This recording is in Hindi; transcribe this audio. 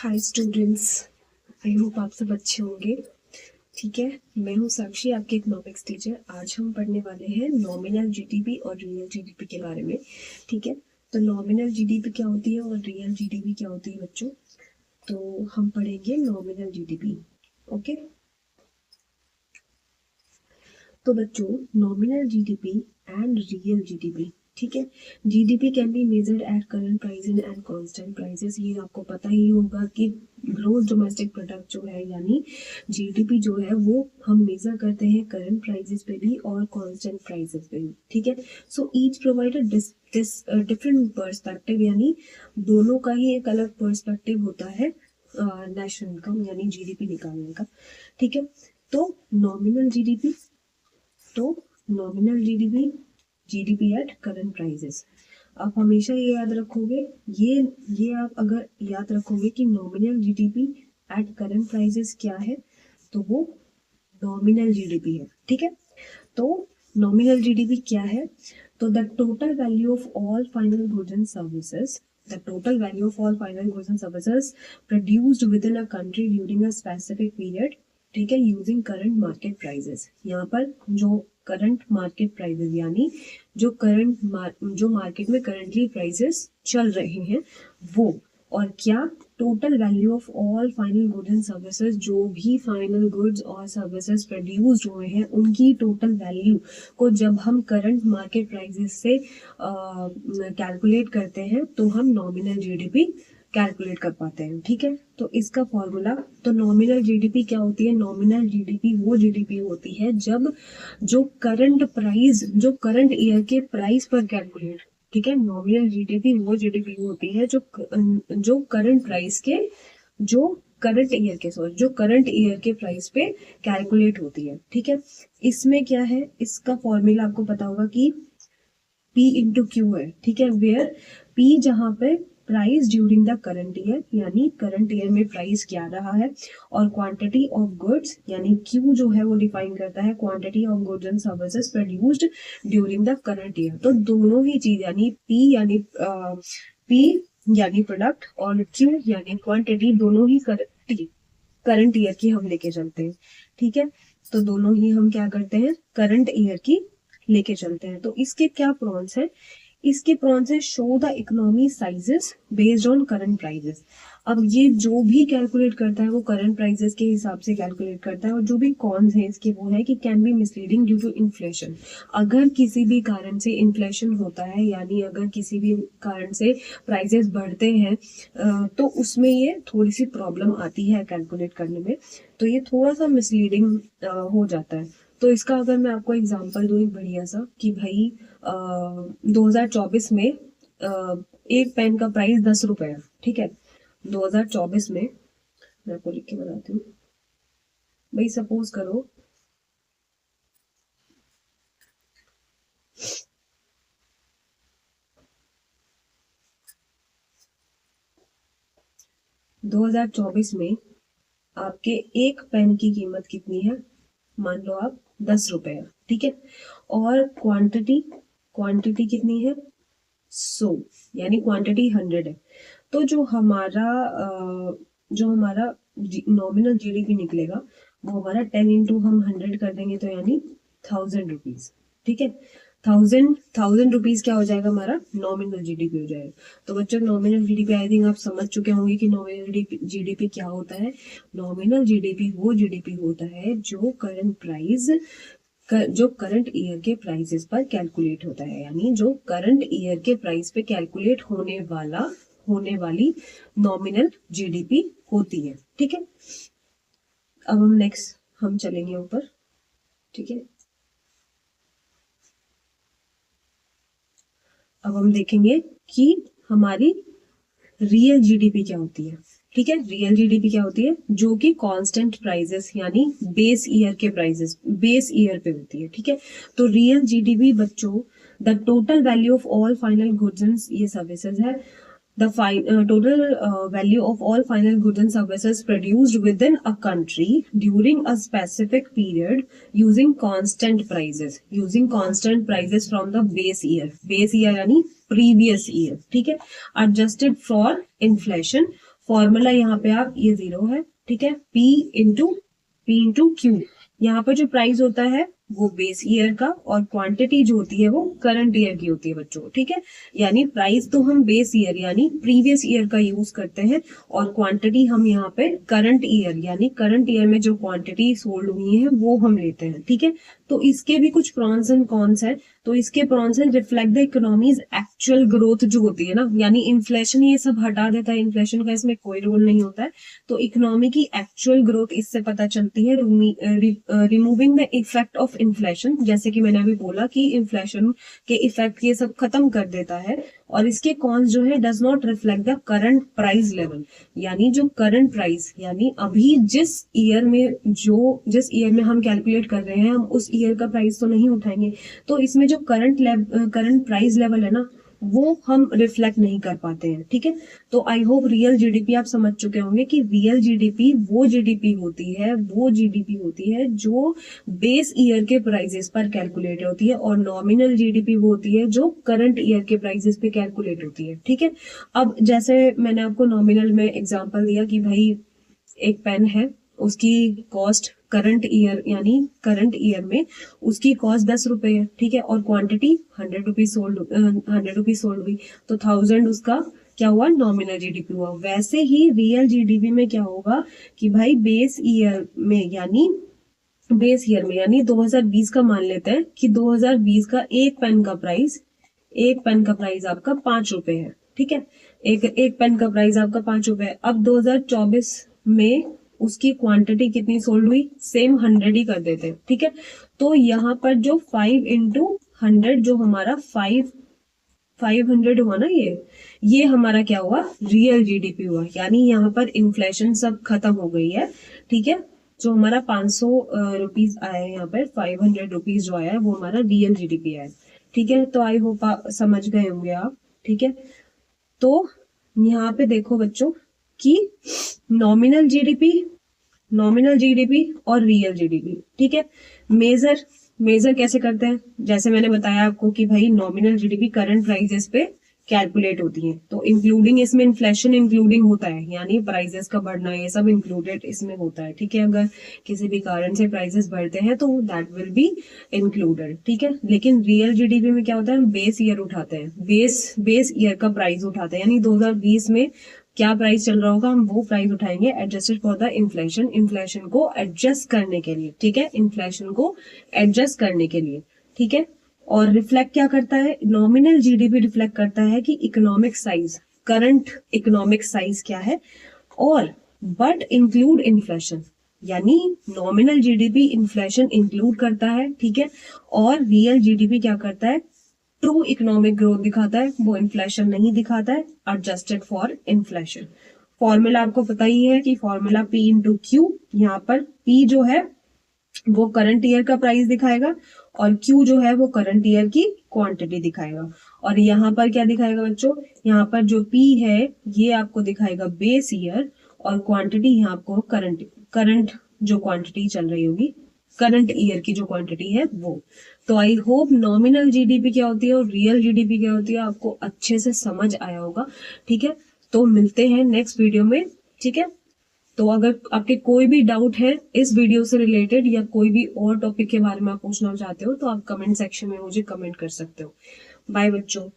हाय स्टूडेंट्स, आई होप आप सब अच्छे होंगे। ठीक है, मैं हूँ साक्षी, आपकी इकोनॉमिक्स टीचर। आज हम पढ़ने वाले हैं नॉमिनल जीडीपी और रियल जीडीपी के बारे में। ठीक है, तो नॉमिनल जीडीपी क्या होती है और रियल जीडीपी क्या होती है बच्चों? तो हम पढ़ेंगे नॉमिनल जीडीपी। ओके, तो बच्चों, nominal GDP and real GDP, ठीक है। GDP can be measured at current prices and constant prices. ये आपको पता ही होगा कि ग्रोथ डोमेस्टिक प्रोडक्ट जो है यानी जीडीपी जो है वो हम मेजर करते हैं करंट प्राइसेस पे भी और कांस्टेंट प्राइसेस पे भी। ठीक है, so each provide different perspective, यानी दोनों का ही एक अलग पर्सपेक्टिव होता है नेशनल इनकम यानी जीडीपी निकालने का। ठीक है, तो नॉमिनल जीडीपी, तो nominal GDP, GDP at current prices. आप हमेशा ये याद रखोगे, ये आप अगर याद रखोगे कि nominal GDP at current prices क्या है, तो वो नॉमिनल जीडीपी है। ठीक है, तो नॉमिनल जीडीपी क्या है? तो the total value of all final goods and services, the total value of all final goods and services produced with in a country during a specific period, ठीक है, यूजिंग करंट मार्केट प्राइसेस। यहाँ पर जो करंट मार्केट प्राइसेस यानी जो मार्केट में करंटली प्राइसेस चल रहे हैं वो, और क्या, total value of all final goods and services, जो भी फाइनल गुड्स और सर्विसेज प्रोड्यूस्ड हुए हैं उनकी टोटल वैल्यू को जब हम करंट मार्केट प्राइसेस से कैलकुलेट करते हैं तो हम नॉमिनल जीडीपी कैलकुलेट कर पाते हैं। ठीक है, तो इसका फॉर्मूला, तो नॉमिनल जीडीपी क्या होती है? नॉमिनल जीडीपी वो जीडीपी होती है जब जो करंट प्राइस, जो करंट ईयर के प्राइस पर कैलकुलेट, ठीक है, नॉमिनल जीडीपी वो जीडीपी होती है जो करंट प्राइस के, जो करंट ईयर के, सॉरी, जो करंट ईयर के प्राइस पे कैलकुलेट होती है। ठीक है, इसमें क्या है, इसका फॉर्मूला आपको पता होगा कि P इंटू क्यू है। ठीक है, वेयर P जहाँ पे price during the current year, यानी करंट ईयर में प्राइस क्या रहा है, और क्वांटिटी ऑफ गुड्स यानी Q जो है वो डिफाइन करता है quantity of goods and services produced during the current year. तो दोनों ही चीज यानी P यानी प्रोडक्ट और Q यानी क्वांटिटी, दोनों ही करंट ईयर की हम लेके चलते हैं। ठीक है, तो दोनों ही हम क्या करते हैं, करंट ईयर की लेके चलते हैं। तो इसके क्या प्रॉन्स है? इसके प्रॉन्स है, show the economy sizes based on current prices. अब ये जो भी कैलकुलेट करता है वो करंट प्राइसेस के हिसाब से कैलकुलेट करता है, और जो भी कॉन्स है इसके वो है कि can be misleading due to inflation. अगर किसी भी कारण से इन्फ्लेशन होता है, यानी अगर किसी भी कारण से प्राइसेस बढ़ते हैं, तो उसमें ये थोड़ी सी प्रॉब्लम आती है कैलकुलेट करने में, तो ये थोड़ा सा मिसलीडिंग हो जाता है। तो इसका अगर मैं आपको एग्जांपल दूं एक बढ़िया सा, कि भाई 2024 में एक पेन का प्राइस 10 रुपए है। ठीक है, 2024 में, मैं आपको लिख के बताती हूँ। भाई सपोज करो 2024 में आपके एक पेन की कीमत कितनी है? मान लो आप 10 रुपए है। ठीक है, और क्वांटिटी, क्वांटिटी कितनी है? 100, यानी क्वांटिटी 100 है। तो जो हमारा नॉमिनल जीडीपी निकलेगा वो हमारा 10 इंटू हम 100 कर देंगे, तो यानी 1000 रुपीज। ठीक है, 1000 रुपीज क्या हो जाएगा? हमारा नॉमिनल जीडीपी हो जाएगा। तो बच्चों, नॉमिनल जीडीपी आई थिंक आप समझ चुके होंगे कि नॉमिनल जीडीपी क्या होता है। नॉमिनल जीडीपी वो जीडीपी होता है जो करंट प्राइस, जो करंट ईयर के प्राइसेस पर कैलकुलेट होता है, यानी जो करंट ईयर के प्राइस पे कैलकुलेट होने वाली नॉमिनल जीडीपी होती है। ठीक है, अब हम नेक्स्ट हम चलेंगे ऊपर। ठीक है, अब हम देखेंगे कि हमारी रियल जीडीपी क्या होती है। ठीक है, रियल जीडीपी क्या होती है? जो कि कांस्टेंट प्राइसेस यानी बेस ईयर के प्राइसेस बेस ईयर पे होती है। ठीक है, तो रियल जीडीपी बच्चों, the total value of all final goods and ये सर्विसेज है, the total value of all final goods and services produced within a country during a specific period using constant prices from the base year यानी previous year। ठीक है, adjusted for inflation फॉर्मूला यहाँ पे आप ये 0 है, ठीक है, P इंटू Q। यहाँ पर जो प्राइस होता है वो बेस ईयर का और क्वांटिटी जो होती है वो करंट ईयर की होती है बच्चों, ठीक है। यानी प्राइस तो हम बेस ईयर यानी प्रीवियस ईयर का यूज करते हैं और क्वांटिटी हम यहाँ पे करंट ईयर यानी करंट ईयर में जो क्वांटिटी सोल्ड हुई है वो हम लेते हैं, ठीक है। तो इसके भी कुछ प्रॉन्स एंड कॉन्स है। तो इसके prawns and reflect the economies actual growth जो होती है ना, यानी इन्फ्लेशन ये सब हटा देता है, इन्फ्लेशन का इसमें कोई रोल नहीं होता है। तो इकोनॉमी की एक्चुअल ग्रोथ इससे पता चलती है, removing the effect of inflation, जैसे कि मैंने अभी बोला कि इन्फ्लेशन के इफेक्ट ये सब खत्म कर देता है। और इसके कॉन्स जो है, does not reflect the current price level, यानी जो करंट प्राइस यानी अभी जिस ईयर में हम कैलकुलेट कर रहे हैं हम उस ईयर का प्राइस तो नहीं उठाएंगे। तो इसमें जो करंट प्राइस लेवल है ना वो हम रिफ्लेक्ट नहीं कर पाते हैं, ठीक है। तो आई होप रियल जीडीपी आप समझ चुके होंगे कि रियल जीडीपी वो जीडीपी होती है जो बेस ईयर के प्राइसेस पर कैलकुलेट होती है और नॉमिनल जीडीपी वो होती है जो करंट ईयर के प्राइसेस पे कैलकुलेट होती है, ठीक है। अब जैसे मैंने आपको नॉमिनल में एग्जांपल दिया कि भाई एक पेन है, उसकी कॉस्ट करंट ईयर में उसकी कॉस्ट 10 रुपए है, ठीक है, और क्वांटिटी 100 रुपीज सोल्ड हुई, तो 1000 उसका क्या हुआ, नॉमिनल जीडीपी हुआ। वैसे ही रियल जीडीपी में क्या होगा कि भाई बेस ईयर में यानी 2020 का मान लेते हैं कि 2020 का एक पेन का प्राइस आपका 5 रुपए है, ठीक है। एक पेन का प्राइस आपका 5 रुपए है। अब 2024 में उसकी क्वांटिटी कितनी सोल्ड हुई, सेम 100 ही कर देते हैं, ठीक है। तो यहाँ पर जो 5 इंटू 100 जो हमारा 500 हुआ ना, ये हमारा क्या हुआ, रियल जीडीपी हुआ। यानी यहाँ पर इन्फ्लेशन सब खत्म हो गई है, ठीक है। जो हमारा 500 रुपीज आया है, यहाँ पर 500 रुपीज जो आया है वो हमारा रियल जीडीपी है, ठीक है। तो आई होप समझ गए होंगे आप, ठीक है। तो यहाँ पे देखो बच्चों कि नॉमिनल जीडीपी और रियल जीडीपी, ठीक है। मेजर कैसे करते हैं, जैसे मैंने बताया आपको कि भाई नॉमिनल जीडीपी करंट प्राइसेस पे कैलकुलेट होती है, तो इंक्लूडिंग इसमें इन्फ्लेशन इंक्लूडिंग होता है, यानी प्राइसेस का बढ़ना ये सब इंक्लूडेड इसमें होता है, ठीक है। अगर किसी भी कारण से प्राइसेस बढ़ते हैं तो दैट विल बी इंक्लूडेड, ठीक है। लेकिन रियल जीडीपी में क्या होता है, बेस ईयर उठाते हैं, बेस ईयर का प्राइस उठाते हैं, यानी 2020 में क्या प्राइस चल रहा होगा हम वो प्राइस उठाएंगे एडजस्टेड फॉर द इन्फ्लेशन को एडजस्ट करने के लिए, ठीक है, इन्फ्लेशन को एडजस्ट करने के लिए, ठीक है। और रिफ्लेक्ट क्या करता है, नॉमिनल जीडीपी रिफ्लेक्ट करता है कि economic size, current economic size क्या है, और बट इंक्लूड इन्फ्लेशन, यानी नॉमिनल जीडीपी इन्फ्लेशन इंक्लूड करता है, ठीक है। और रियल जीडीपी क्या करता है, ट्रू इकोनॉमिक ग्रोथ दिखाता है, वो इन्फ्लेशन नहीं दिखाता है, एडजस्टेड फॉर इन्फ्लेशन। फॉर्मूला आपको पता ही है कि फॉर्मूला P इंटू Q, यहाँ पर P जो है वो करंट ईयर का प्राइस दिखाएगा और Q जो है वो करंट ईयर की क्वांटिटी दिखाएगा। और यहाँ पर क्या दिखाएगा बच्चों, यहाँ पर जो P है ये आपको दिखाएगा बेस ईयर और क्वांटिटी यहाँ आपको करंट जो क्वांटिटी चल रही होगी, करंट ईयर की जो क्वांटिटी है वो। तो आई होप नॉमिनल जीडीपी क्या होती है और रियल जीडीपी क्या होती है आपको अच्छे से समझ आया होगा, ठीक है। तो मिलते हैं नेक्स्ट वीडियो में, ठीक है। तो अगर आपके कोई भी डाउट है इस वीडियो से रिलेटेड या कोई भी और टॉपिक के बारे में आप पूछना चाहते हो तो आप कमेंट सेक्शन में मुझे कमेंट कर सकते हो। बाय बच्चों।